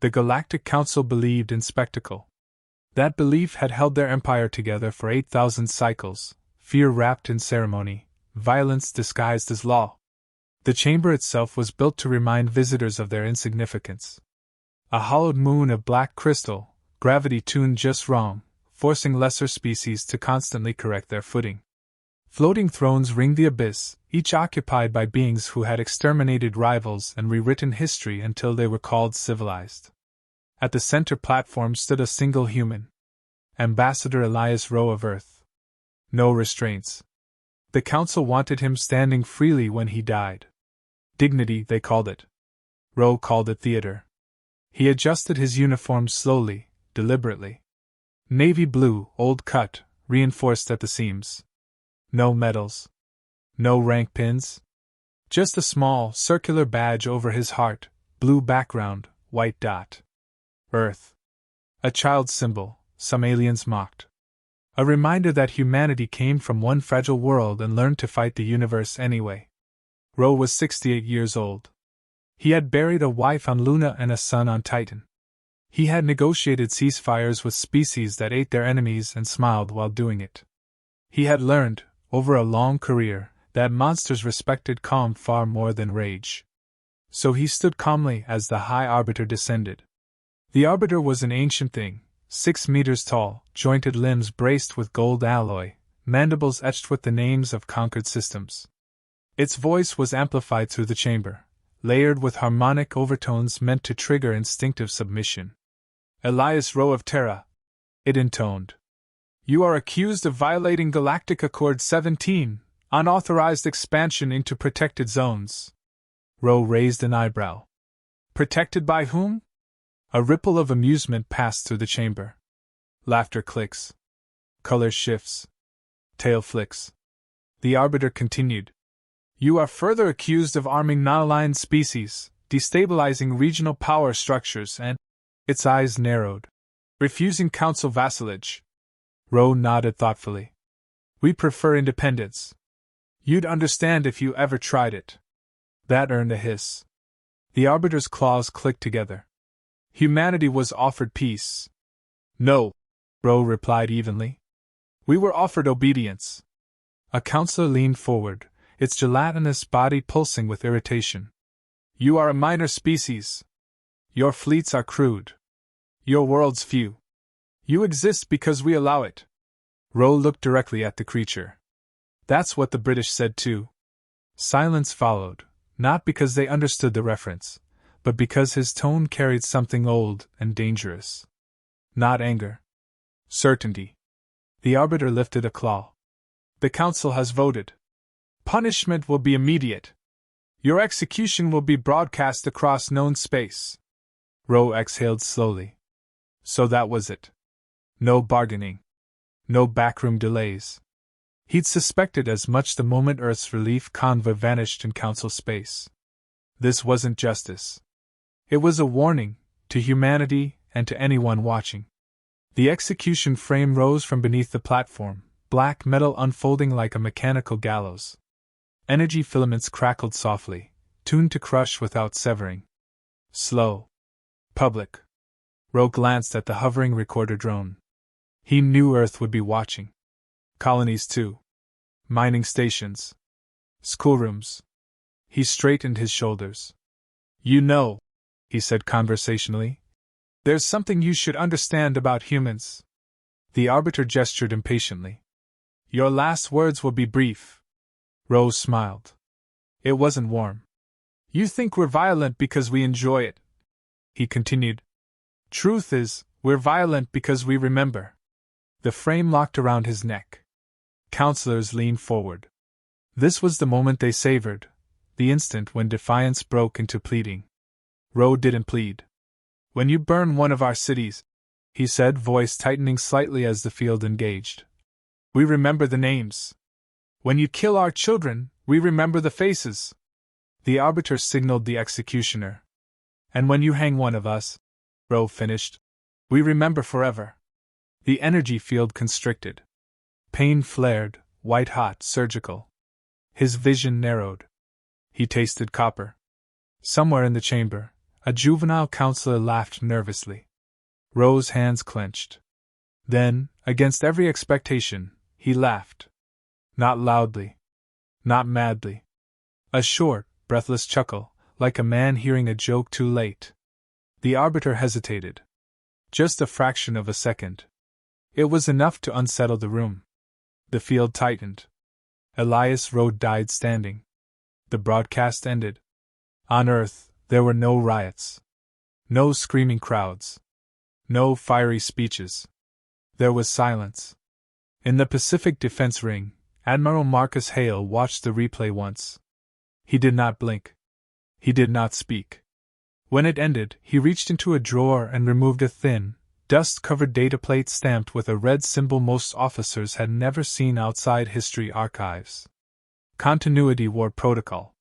The Galactic Council believed in spectacle. That belief had held their empire together for 8,000 cycles, fear wrapped in ceremony, violence disguised as law. The chamber itself was built to remind visitors of their insignificance. A hollowed moon of black crystal, gravity tuned just wrong, forcing lesser species to constantly correct their footing. Floating thrones ringed the abyss, each occupied by beings who had exterminated rivals and rewritten history until they were called civilized. At the center platform stood a single human. Ambassador Elias Rowe of Earth. No restraints. The council wanted him standing freely when he died. Dignity, they called it. Rowe called it theater. He adjusted his uniform slowly, deliberately. Navy blue, old cut, reinforced at the seams. No medals. No rank pins. Just a small, circular badge over his heart, blue background, white dot. Earth. A child's symbol, some aliens mocked. A reminder that humanity came from one fragile world and learned to fight the universe anyway. Rowe was 68 years old. He had buried a wife on Luna and a son on Titan. He had negotiated ceasefires with species that ate their enemies and smiled while doing it. He had learned, over a long career, that monsters respected calm far more than rage. So he stood calmly as the High Arbiter descended. The Arbiter was an ancient thing, 6 meters tall, jointed limbs braced with gold alloy, mandibles etched with the names of conquered systems. Its voice was amplified through the chamber, layered with harmonic overtones meant to trigger instinctive submission. Elias Rowe of Terra, it intoned. You are accused of violating Galactic Accord 17, unauthorized expansion into protected zones. Rowe raised an eyebrow. Protected by whom? A ripple of amusement passed through the chamber. Laughter clicks. Color shifts. Tail flicks. The Arbiter continued. You are further accused of arming non-aligned species, destabilizing regional power structures and… Its eyes narrowed. Refusing council vassalage. Rowe nodded thoughtfully. We prefer independence. You'd understand if you ever tried it. That earned a hiss. The Arbiter's claws clicked together. Humanity was offered peace. No, Rowe replied evenly. We were offered obedience. A counselor leaned forward, its gelatinous body pulsing with irritation. You are a minor species. Your fleets are crude. Your world's few. You exist because we allow it. Rowe looked directly at the creature. That's what the British said too. Silence followed, not because they understood the reference, but because his tone carried something old and dangerous. Not anger. Certainty. The Arbiter lifted a claw. The Council has voted. Punishment will be immediate. Your execution will be broadcast across known space. Rowe exhaled slowly. So that was it. No bargaining. No backroom delays. He'd suspected as much the moment Earth's relief convoy vanished in Council space. This wasn't justice. It was a warning, to humanity and to anyone watching. The execution frame rose from beneath the platform, black metal unfolding like a mechanical gallows. Energy filaments crackled softly, tuned to crush without severing. Slow. Public. Rowe glanced at the hovering recorder drone. He knew Earth would be watching. Colonies too. Mining stations. Schoolrooms. He straightened his shoulders. You know, he said conversationally, there's something you should understand about humans. The Arbiter gestured impatiently. Your last words will be brief. Rowe smiled. It wasn't warm. You think we're violent because we enjoy it. He continued. Truth is, we're violent because we remember. The frame locked around his neck. Counselors leaned forward. This was the moment they savored, the instant when defiance broke into pleading. Rowe didn't plead. When you burn one of our cities, he said, voice tightening slightly as the field engaged, we remember the names. When you kill our children, we remember the faces. The Arbiter signaled the executioner. And when you hang one of us, Rowe finished, we remember forever. The energy field constricted. Pain flared, white-hot, surgical. His vision narrowed. He tasted copper. Somewhere in the chamber, A juvenile counselor laughed nervously. Rose's hands clenched. Then, against every expectation, he laughed. Not loudly. Not madly. A short, breathless chuckle, like a man hearing a joke too late. The arbiter hesitated. Just a fraction of a second. It was enough to unsettle the room. The field tightened. Elias Rode died standing. The broadcast ended. On Earth, there were no riots. No screaming crowds. No fiery speeches. There was silence. In the Pacific Defense Ring, Admiral Marcus Hale watched the replay once. He did not blink. He did not speak. When it ended, he reached into a drawer and removed a thin, dust-covered data plate stamped with a red symbol most officers had never seen outside history archives. Continuity War Protocol.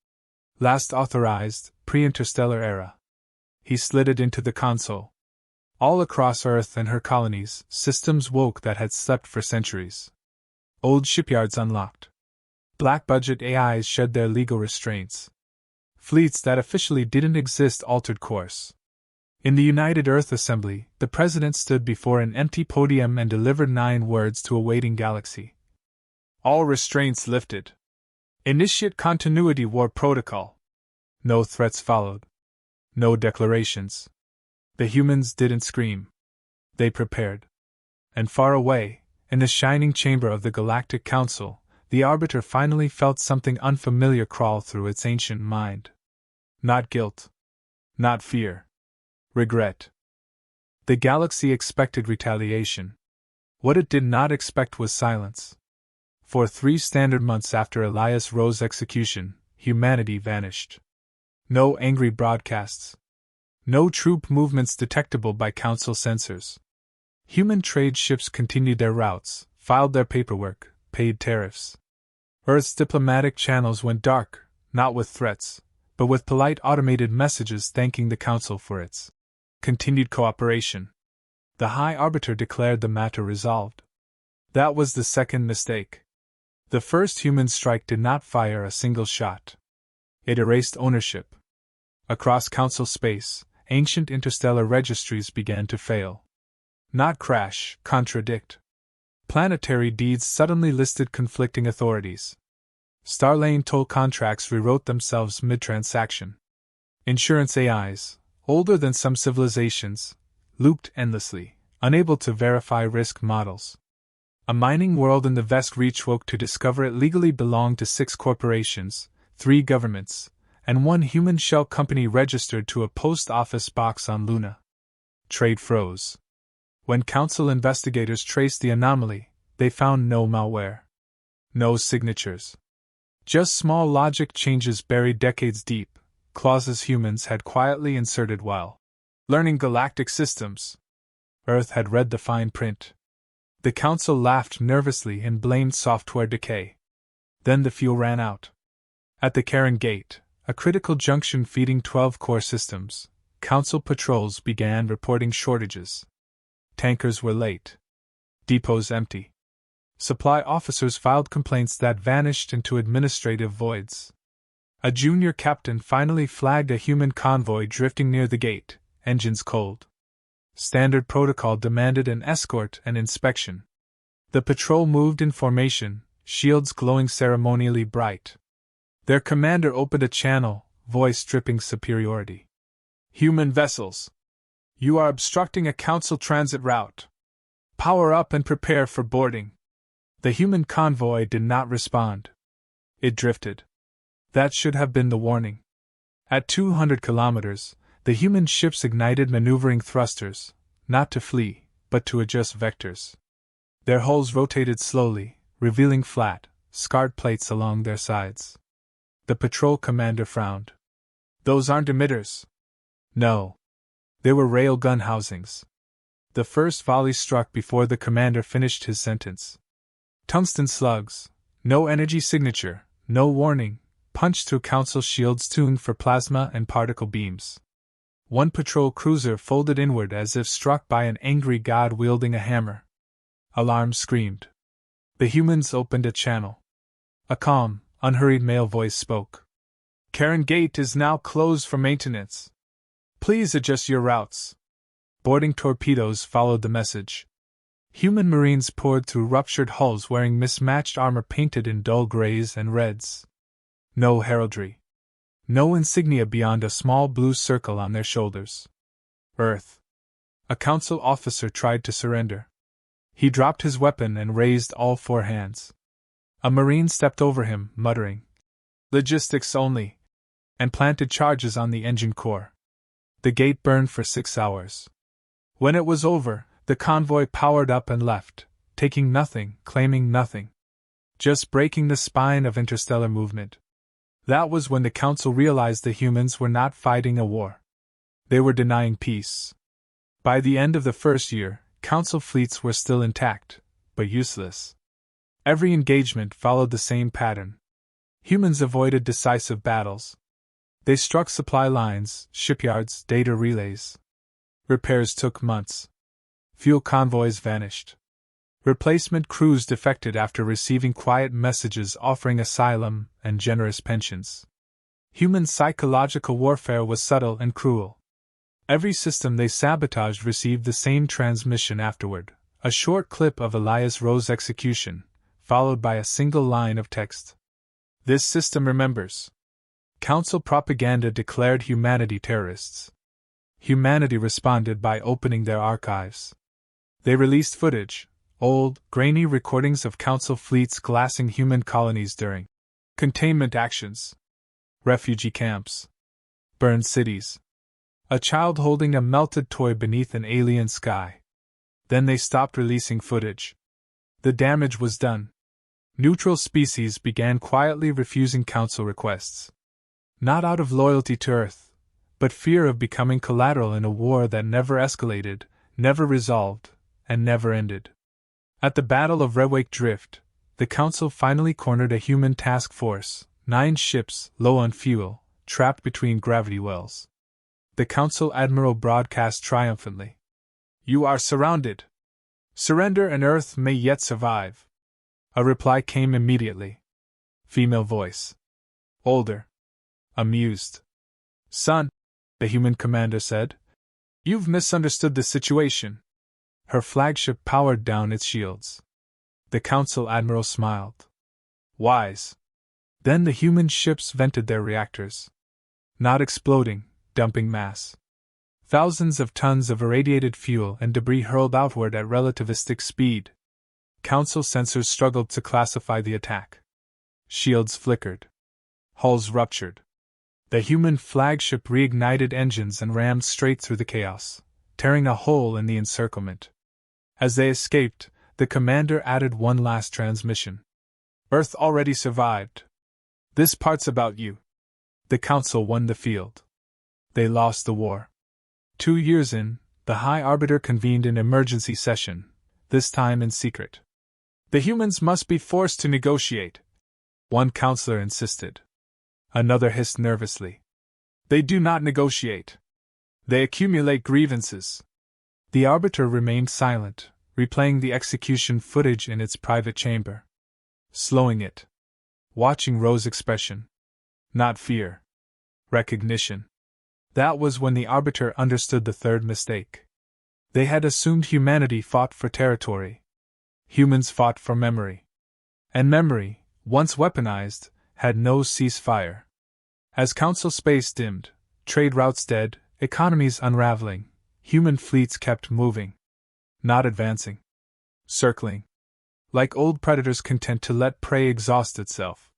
Last authorized, pre-interstellar era. He slid it into the console. All across Earth and her colonies, systems woke that had slept for centuries. Old shipyards unlocked. Black-budget AIs shed their legal restraints. Fleets that officially didn't exist altered course. In the United Earth Assembly, the President stood before an empty podium and delivered 9 words to a waiting galaxy. All restraints lifted. Initiate Continuity War Protocol. No threats followed. No declarations. The humans didn't scream. They prepared. And far away, in the shining chamber of the Galactic Council, the Arbiter finally felt something unfamiliar crawl through its ancient mind. Not guilt. Not fear. Regret. The galaxy expected retaliation. What it did not expect was silence. For 3 standard months after Elias Rose's execution, humanity vanished. No angry broadcasts. No troop movements detectable by Council sensors. Human trade ships continued their routes, filed their paperwork, paid tariffs. Earth's diplomatic channels went dark, not with threats, but with polite automated messages thanking the Council for its continued cooperation. The High Arbiter declared the matter resolved. That was the second mistake. The first human strike did not fire a single shot. It erased ownership. Across Council space, ancient interstellar registries began to fail. Not crash, contradict. Planetary deeds suddenly listed conflicting authorities. Starlane toll contracts rewrote themselves mid-transaction. Insurance AIs, older than some civilizations, looped endlessly, unable to verify risk models. A mining world in the Vesk Reach woke to discover it legally belonged to 6 corporations, 3 governments, and 1 human shell company registered to a post office box on Luna. Trade froze. When Council investigators traced the anomaly, they found no malware. No signatures. Just small logic changes buried decades deep, clauses humans had quietly inserted while learning galactic systems. Earth had read the fine print. The Council laughed nervously and blamed software decay. Then the fuel ran out. At the Karen Gate, a critical junction feeding 12 core systems, Council patrols began reporting shortages. Tankers were late. Depots empty. Supply officers filed complaints that vanished into administrative voids. A junior captain finally flagged a human convoy drifting near the gate, engines cold. Standard protocol demanded an escort and inspection. The patrol moved in formation, shields glowing ceremonially bright. Their commander opened a channel, voice dripping superiority. "Human vessels. You are obstructing a Council transit route. Power up and prepare for boarding." The human convoy did not respond. It drifted. That should have been the warning. At 200 kilometers, the human ships ignited maneuvering thrusters, not to flee, but to adjust vectors. Their hulls rotated slowly, revealing flat, scarred plates along their sides. The patrol commander frowned. "Those aren't emitters." "No. They were railgun housings." The first volley struck before the commander finished his sentence. Tungsten slugs, no energy signature, no warning, punched through Council shields tuned for plasma and particle beams. 1 patrol cruiser folded inward as if struck by an angry god wielding a hammer. Alarm screamed. The humans opened a channel. A calm, unhurried male voice spoke. "Karen Gate is now closed for maintenance. Please adjust your routes. Boarding torpedoes followed the message. Human Marines poured through ruptured hulls wearing mismatched armor painted in dull grays and reds. No heraldry. No insignia beyond a small blue circle on their shoulders. Earth. A council officer tried to surrender. He dropped his weapon and raised all four hands. A Marine stepped over him, muttering, "Logistics only," and planted charges on the engine core. The gate burned for 6 hours. When it was over, the convoy powered up and left, taking nothing, claiming nothing. Just breaking the spine of interstellar movement. That was when the Council realized the humans were not fighting a war. They were denying peace. By the end of the first year, Council fleets were still intact, but useless. Every engagement followed the same pattern. Humans avoided decisive battles. They struck supply lines, shipyards, data relays. Repairs took months. Fuel convoys vanished. Replacement crews defected after receiving quiet messages offering asylum and generous pensions. Human psychological warfare was subtle and cruel. Every system they sabotaged received the same transmission afterward, a short clip of Elias Rowe's execution, followed by a single line of text. This system remembers. Council propaganda declared humanity terrorists. Humanity responded by opening their archives. They released footage, old, grainy recordings of Council fleets glassing human colonies during containment actions, refugee camps, burned cities, a child holding a melted toy beneath an alien sky. Then they stopped releasing footage. The damage was done. Neutral species began quietly refusing Council requests. Not out of loyalty to Earth, but fear of becoming collateral in a war that never escalated, never resolved, and never ended. At the Battle of Redwake Drift, the Council finally cornered a human task force, 9 ships, low on fuel, trapped between gravity wells. The Council Admiral broadcast triumphantly, "You are surrounded. Surrender and Earth may yet survive." A reply came immediately. Female voice. Older. Amused. "Son," the human commander said, "you've misunderstood the situation." Her flagship powered down its shields. The Council Admiral smiled. Wise. Then the human ships vented their reactors. Not exploding, dumping mass. Thousands of tons of irradiated fuel and debris hurled outward at relativistic speed. Council sensors struggled to classify the attack. Shields flickered. Hulls ruptured. The human flagship reignited engines and rammed straight through the chaos, tearing a hole in the encirclement. As they escaped, the commander added one last transmission. "Earth already survived. This part's about you." The Council won the field. They lost the war. 2 years in, the High Arbiter convened an emergency session, this time in secret. "The humans must be forced to negotiate," one counselor insisted. Another hissed nervously. "They do not negotiate. They accumulate grievances." The Arbiter remained silent, replaying the execution footage in its private chamber. Slowing it. Watching Rowe's expression. Not fear. Recognition. That was when the Arbiter understood the third mistake. They had assumed humanity fought for territory. Humans fought for memory. And memory, once weaponized, had no ceasefire. As Council space dimmed, trade routes dead, economies unraveling, human fleets kept moving. Not advancing. Circling. Like old predators content to let prey exhaust itself.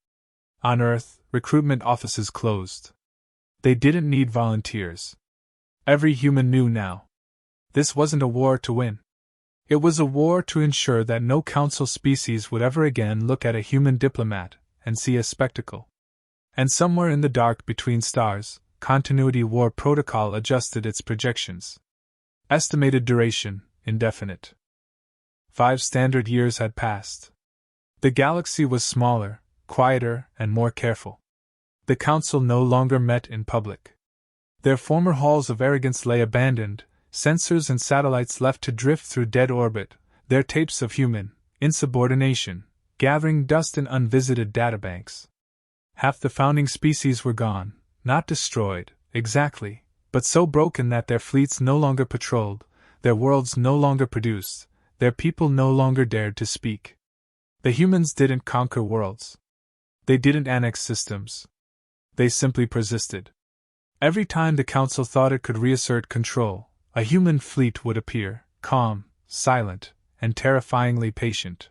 On Earth, recruitment offices closed. They didn't need volunteers. Every human knew now. This wasn't a war to win. It was a war to ensure that no Council species would ever again look at a human diplomat and see a spectacle. And somewhere in the dark between stars, Continuity War Protocol adjusted its projections. Estimated duration, indefinite. 5 standard years had passed. The galaxy was smaller, quieter, and more careful. The Council no longer met in public. Their former halls of arrogance lay abandoned, sensors and satellites left to drift through dead orbit, their tapes of human insubordination, gathering dust in unvisited databanks. Half the founding species were gone, not destroyed, exactly, but so broken that their fleets no longer patrolled, their worlds no longer produced, their people no longer dared to speak. The humans didn't conquer worlds. They didn't annex systems. They simply persisted. Every time the Council thought it could reassert control, a human fleet would appear, calm, silent, and terrifyingly patient.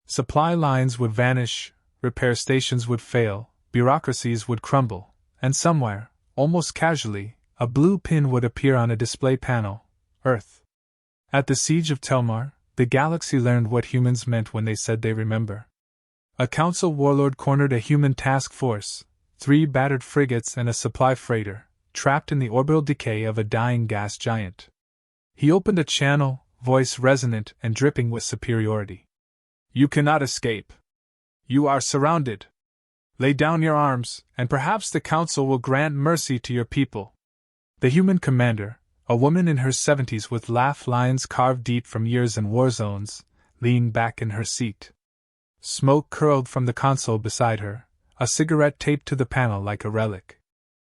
Supply lines would vanish, repair stations would fail, bureaucracies would crumble, and somewhere, almost casually, a blue pin would appear on a display panel: Earth. At the Siege of Telmar, the galaxy learned what humans meant when they said they remember. A Council warlord cornered a human task force, 3 battered frigates and a supply freighter, trapped in the orbital decay of a dying gas giant. He opened a channel, voice resonant and dripping with superiority. "You cannot escape. You are surrounded. Lay down your arms, and perhaps the Council will grant mercy to your people." The human commander, a woman in her 70s with laugh lines carved deep from years in war zones, leaned back in her seat. Smoke curled from the console beside her, a cigarette taped to the panel like a relic.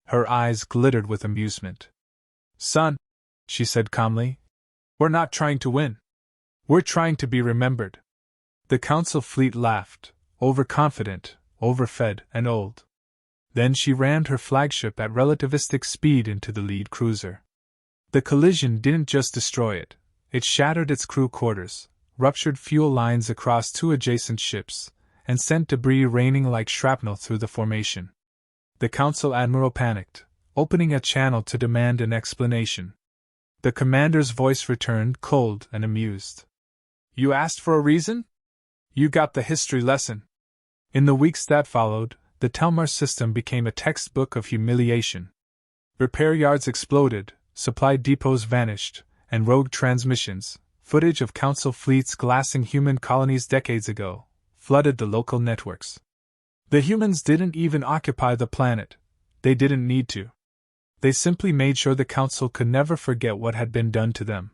Her eyes glittered with amusement. "Son," she said calmly, "we're not trying to win. We're trying to be remembered." The Council fleet laughed, overconfident, overfed, and old. Then she rammed her flagship at relativistic speed into the lead cruiser. The collision didn't just destroy it, it shattered its crew quarters, ruptured fuel lines across 2 adjacent ships, and sent debris raining like shrapnel through the formation. The Council admiral panicked, opening a channel to demand an explanation. The commander's voice returned, cold and amused. "You asked for a reason? You got the history lesson." In the weeks that followed, the Telmar system became a textbook of humiliation. Repair yards exploded, supply depots vanished, and rogue transmissions, footage of Council fleets glassing human colonies decades ago, flooded the local networks. The humans didn't even occupy the planet. They didn't need to. They simply made sure the Council could never forget what had been done to them.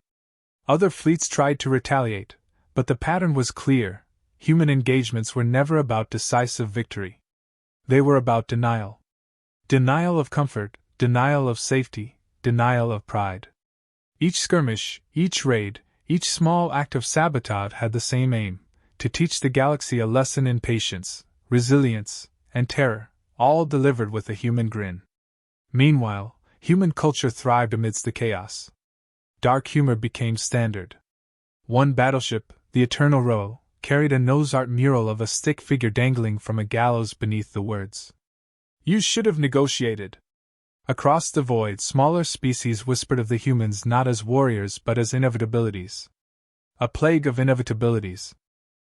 Other fleets tried to retaliate, but the pattern was clear. Human engagements were never about decisive victory. They were about denial. Denial of comfort, denial of safety, denial of pride. Each skirmish, each raid, each small act of sabotage had the same aim: to teach the galaxy a lesson in patience, resilience, and terror, all delivered with a human grin. Meanwhile, human culture thrived amidst the chaos. Dark humor became standard. One battleship, the Eternal Row, carried a nose art mural of a stick figure dangling from a gallows beneath the words, "You should have negotiated." Across the void, smaller species whispered of the humans not as warriors but as inevitabilities. A plague of inevitabilities.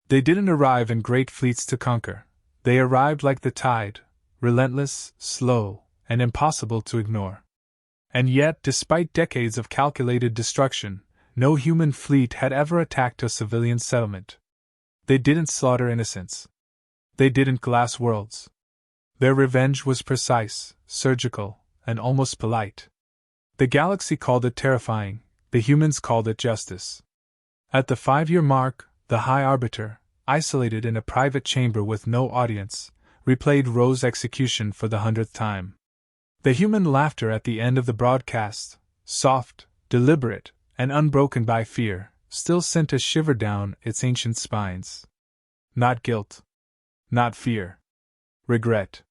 They didn't arrive in great fleets to conquer. They arrived like the tide, relentless, slow, and impossible to ignore. And yet, despite decades of calculated destruction, no human fleet had ever attacked a civilian settlement. They didn't slaughter innocents. They didn't glass worlds. Their revenge was precise, surgical, and almost polite. The galaxy called it terrifying, the humans called it justice. At the 5-year mark, the High Arbiter, isolated in a private chamber with no audience, replayed Roe's execution for the 100th time. The human laughter at the end of the broadcast, soft, deliberate, and unbroken by fear, still sent a shiver down its ancient spines. Not guilt. Not fear. Regret.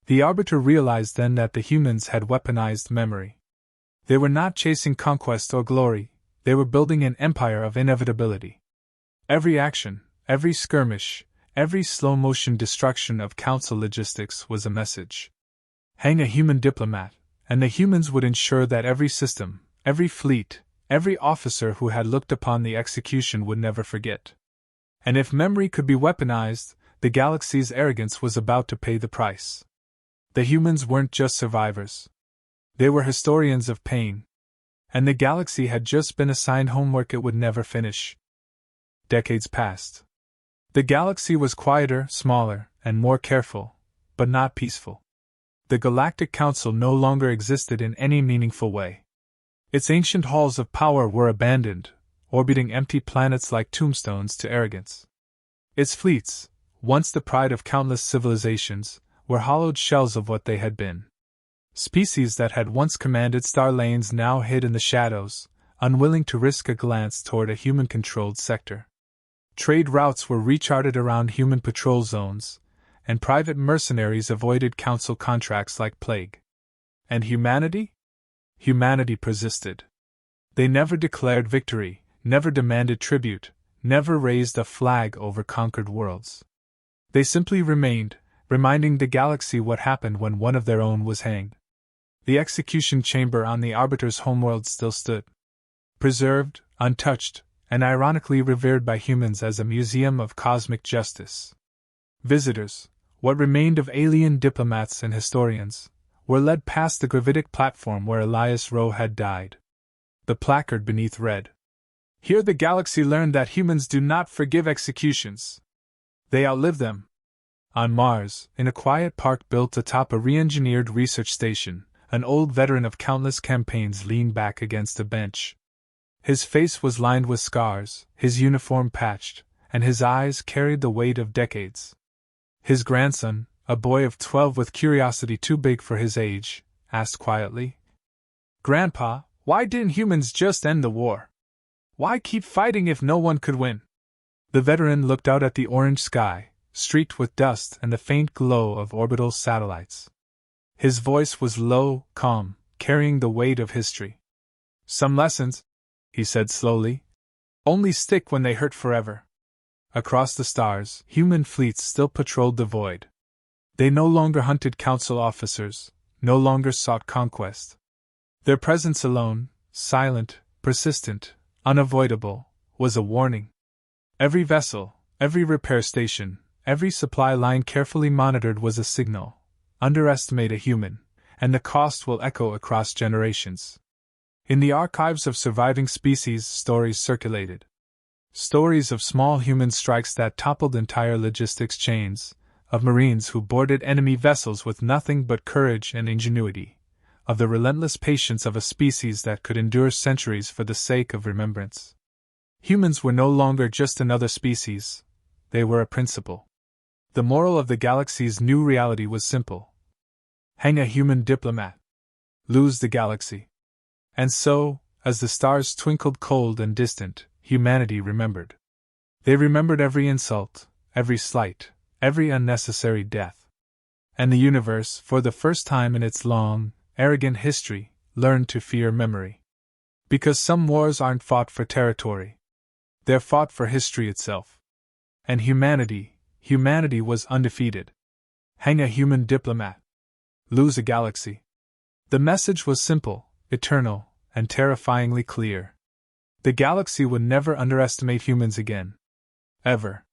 The Arbiter realized then that the humans had weaponized memory. They were not chasing conquest or glory, they were building an empire of inevitability. Every action, every skirmish, every slow-motion destruction of Council logistics was a message. Hang a human diplomat, and the humans would ensure that every system, every fleet, every officer who had looked upon the execution would never forget. And if memory could be weaponized, the galaxy's arrogance was about to pay the price. The humans weren't just survivors. They were historians of pain. And the galaxy had just been assigned homework it would never finish. Decades passed. The galaxy was quieter, smaller, and more careful, but not peaceful. The Galactic Council no longer existed in any meaningful way. Its ancient halls of power were abandoned, orbiting empty planets like tombstones to arrogance. Its fleets, once the pride of countless civilizations, were hollowed shells of what they had been. Species that had once commanded star lanes now hid in the shadows, unwilling to risk a glance toward a human-controlled sector. Trade routes were recharted around human patrol zones, and private mercenaries avoided council contracts like plague. And humanity? Humanity persisted. They never declared victory, never demanded tribute, never raised a flag over conquered worlds. They simply remained, reminding the galaxy what happened when one of their own was hanged. The execution chamber on the Arbiter's homeworld still stood. Preserved, untouched, and ironically revered by humans as a museum of cosmic justice. Visitors, what remained of alien diplomats and historians, were led past the gravitic platform where Elias Rowe had died. The placard beneath read, "Here the galaxy learned that humans do not forgive executions. They outlive them." On Mars, in a quiet park built atop a re-engineered research station, an old veteran of countless campaigns leaned back against a bench. His face was lined with scars, his uniform patched, and his eyes carried the weight of decades. His grandson, a boy of 12 with curiosity too big for his age, asked quietly, "Grandpa, why didn't humans just end the war? Why keep fighting if no one could win?" The veteran looked out at the orange sky, streaked with dust and the faint glow of orbital satellites. His voice was low, calm, carrying the weight of history. "Some lessons," he said slowly, "only stick when they hurt forever." Across the stars, human fleets still patrolled the void. They no longer hunted council officers, no longer sought conquest. Their presence alone, silent, persistent, unavoidable, was a warning. Every vessel, every repair station, every supply line carefully monitored was a signal. Underestimate a human, and the cost will echo across generations. In the archives of surviving species, stories circulated. Stories of small human strikes that toppled entire logistics chains, of Marines who boarded enemy vessels with nothing but courage and ingenuity, of the relentless patience of a species that could endure centuries for the sake of remembrance. Humans were no longer just another species, they were a principle. The moral of the galaxy's new reality was simple. Hang a human diplomat. Lose the galaxy. And so, as the stars twinkled cold and distant, humanity remembered. They remembered every insult, every slight, every unnecessary death. And the universe, for the first time in its long, arrogant history, learned to fear memory. Because some wars aren't fought for territory. They're fought for history itself. And humanity was undefeated. Hang a human diplomat. Lose a galaxy. The message was simple, eternal, and terrifyingly clear. The galaxy would never underestimate humans again. Ever.